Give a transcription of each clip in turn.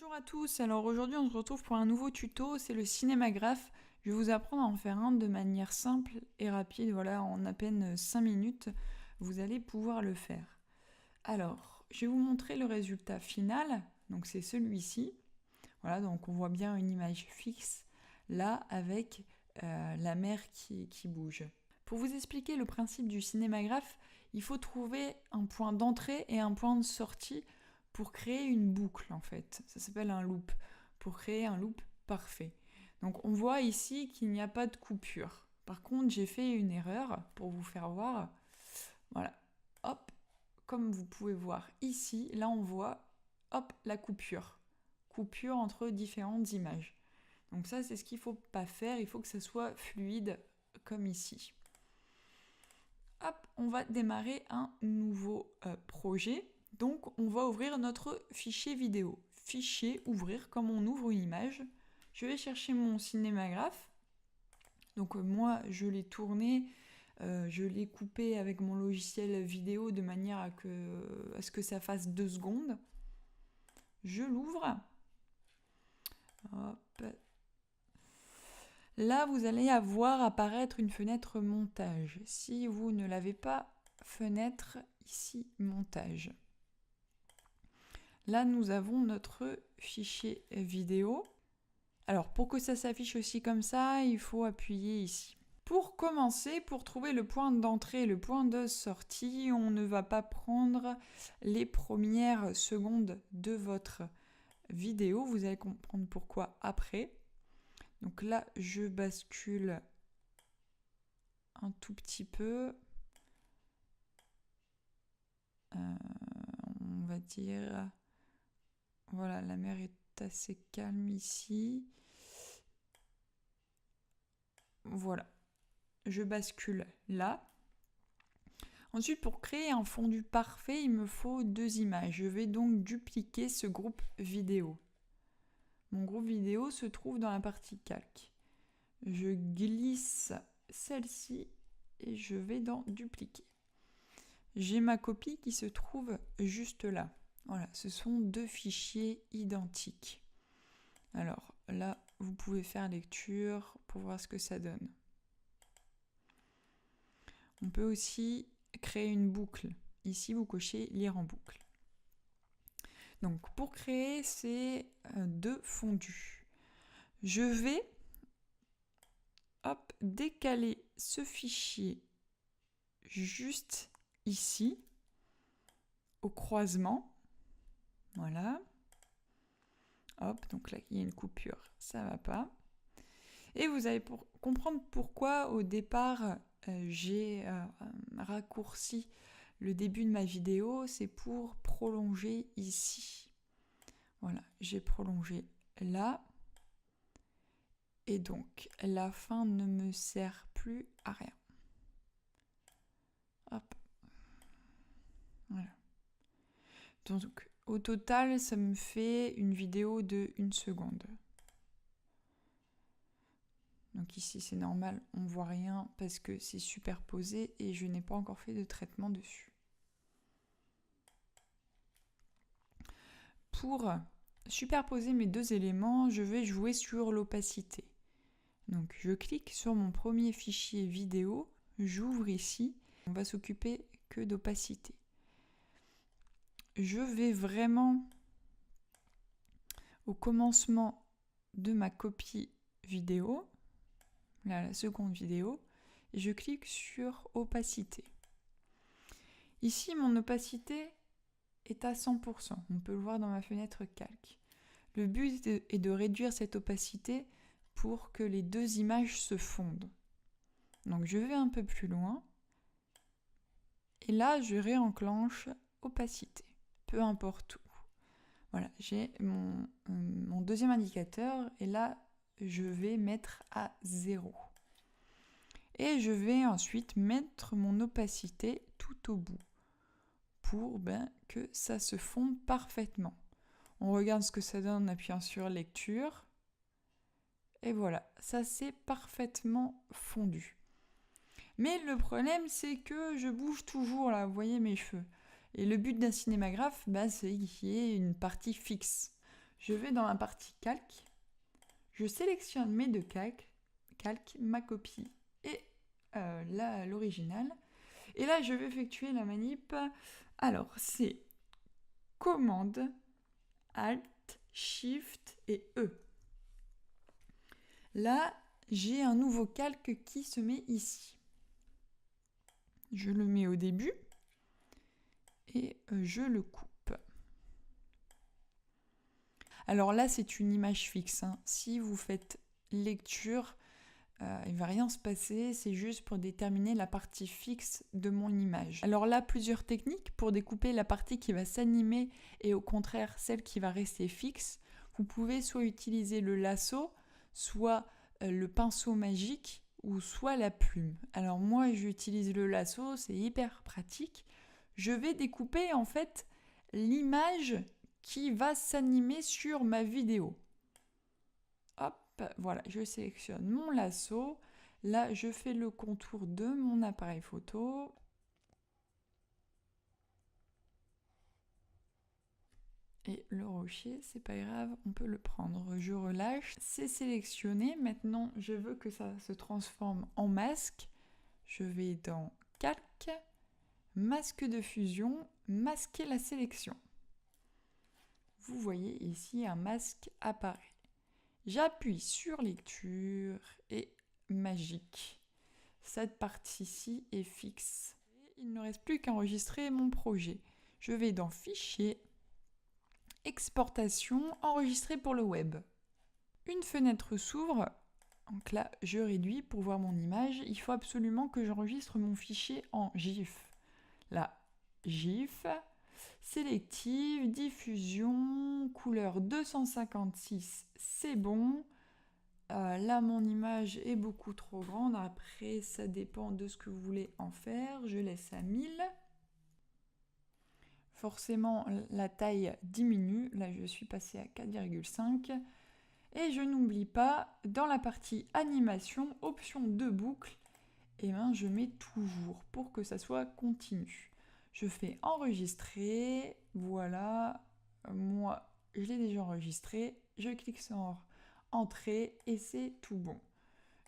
Bonjour à tous, alors aujourd'hui on se retrouve pour un nouveau tuto, c'est le cinémagraphe. Je vais vous apprendre à en faire un de manière simple et rapide, voilà, en à peine 5 minutes, vous allez pouvoir le faire. Alors, je vais vous montrer le résultat final, donc c'est celui-ci. Voilà, donc on voit bien une image fixe, là, avec la mer qui bouge. Pour vous expliquer le principe du cinémagraphe, il faut trouver un point d'entrée et un point de sortie pour créer une boucle en fait. Ça s'appelle un loop, pour créer un loop parfait. Donc on voit ici qu'il n'y a pas de coupure. Par contre, j'ai fait une erreur pour vous faire voir. Voilà, hop, comme vous pouvez voir ici, là on voit, hop, la coupure. Coupure entre différentes images. Donc ça, c'est ce qu'il ne faut pas faire, il faut que ça soit fluide comme ici. Hop, on va démarrer un nouveau projet. Donc, on va ouvrir notre fichier vidéo. Fichier, ouvrir, comme on ouvre une image. Je vais chercher mon cinémagraphe. Donc, moi, je l'ai tourné, je l'ai coupé avec mon logiciel vidéo de manière à ce que ça fasse 2 secondes. Je l'ouvre. Hop. Là, vous allez avoir apparaître une fenêtre montage. Si vous ne l'avez pas, fenêtre ici, montage. Là, nous avons notre fichier vidéo. Alors, pour que ça s'affiche aussi comme ça, il faut appuyer ici. Pour commencer, pour trouver le point d'entrée et le point de sortie, on ne va pas prendre les premières secondes de votre vidéo. Vous allez comprendre pourquoi après. Donc là, je bascule un tout petit peu. On va dire... Voilà, la mer est assez calme ici. Voilà. Je bascule là. Ensuite, pour créer un fondu parfait, il me faut 2 images. Je vais donc dupliquer ce groupe vidéo. Mon groupe vidéo se trouve dans la partie calque. Je glisse celle-ci et je vais dans dupliquer. J'ai ma copie qui se trouve juste là. Voilà, ce sont 2 fichiers identiques. Alors là, vous pouvez faire lecture pour voir ce que ça donne. On peut aussi créer une boucle. Ici, vous cochez lire en boucle. Donc, pour créer ces 2 fondus, je vais décaler ce fichier juste ici, au croisement. Voilà. Hop, donc là, il y a une coupure, ça va pas. Et vous allez comprendre pourquoi, au départ, j'ai raccourci le début de ma vidéo, c'est pour prolonger ici. Voilà, j'ai prolongé là. Et donc, la fin ne me sert plus à rien. Hop. Voilà. Donc, au total, ça me fait une vidéo de 1 seconde. Donc ici, c'est normal, on ne voit rien parce que c'est superposé et je n'ai pas encore fait de traitement dessus. Pour superposer mes 2 éléments, je vais jouer sur l'opacité. Donc je clique sur mon premier fichier vidéo, j'ouvre ici, on va s'occuper que d'opacité. Je vais vraiment au commencement de ma copie vidéo, là la seconde vidéo, et je clique sur opacité. Ici, mon opacité est à 100%, on peut le voir dans ma fenêtre calque. Le but est de réduire cette opacité pour que les 2 images se fondent. Donc je vais un peu plus loin, et là je réenclenche opacité, peu importe où. Voilà, j'ai mon deuxième indicateur, et là je vais mettre à 0. Et je vais ensuite mettre mon opacité tout au bout, pour que ça se fonde parfaitement. On regarde ce que ça donne en appuyant sur lecture. Et voilà, ça s'est parfaitement fondu. Mais le problème, c'est que je bouge toujours là, vous voyez mes cheveux. Et le but d'un cinémagraphe, c'est qu'il y ait une partie fixe. Je vais dans la partie calque. Je sélectionne mes deux calques, ma copie et l'original. Et là, je vais effectuer la manip. Alors, c'est commande, Alt, Shift et E. Là, j'ai un nouveau calque qui se met ici. Je le mets au début et je le coupe. Alors là, c'est une image fixe. Si vous faites lecture, il ne va rien se passer. C'est juste pour déterminer la partie fixe de mon image. Alors là, plusieurs techniques pour découper la partie qui va s'animer et au contraire celle qui va rester fixe. Vous pouvez soit utiliser le lasso, soit le pinceau magique ou soit la plume. Alors moi, j'utilise le lasso, c'est hyper pratique. Je vais découper en fait l'image qui va s'animer sur ma vidéo. Hop, voilà, je sélectionne mon lasso. Là, je fais le contour de mon appareil photo. Et le rocher, c'est pas grave, on peut le prendre. Je relâche, c'est sélectionné. Maintenant, je veux que ça se transforme en masque. Je vais dans calque, masque de fusion, masquer la sélection. Vous voyez ici un masque apparaît. J'appuie sur lecture et magique. Cette partie-ci est fixe. Il ne reste plus qu'à enregistrer mon projet. Je vais dans Fichier, Exportation, Enregistrer pour le web. Une fenêtre s'ouvre. Donc là, je réduis pour voir mon image. Il faut absolument que j'enregistre mon fichier en GIF. Là, GIF. Sélective, diffusion, couleur 256, c'est bon. Là, mon image est beaucoup trop grande. Après, ça dépend de ce que vous voulez en faire. Je laisse à 1000. Forcément, la taille diminue. Là, je suis passée à 4,5. Et je n'oublie pas, dans la partie animation, option de boucle, et ben, je mets toujours pour que ça soit continu. Je fais enregistrer, voilà, moi je l'ai déjà enregistré, je clique sur entrée et c'est tout bon.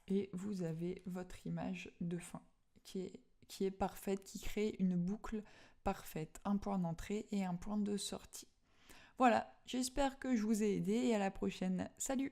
Et vous avez votre image de fin qui est parfaite, qui crée une boucle parfaite, un point d'entrée et un point de sortie. Voilà, j'espère que je vous ai aidé et à la prochaine. Salut!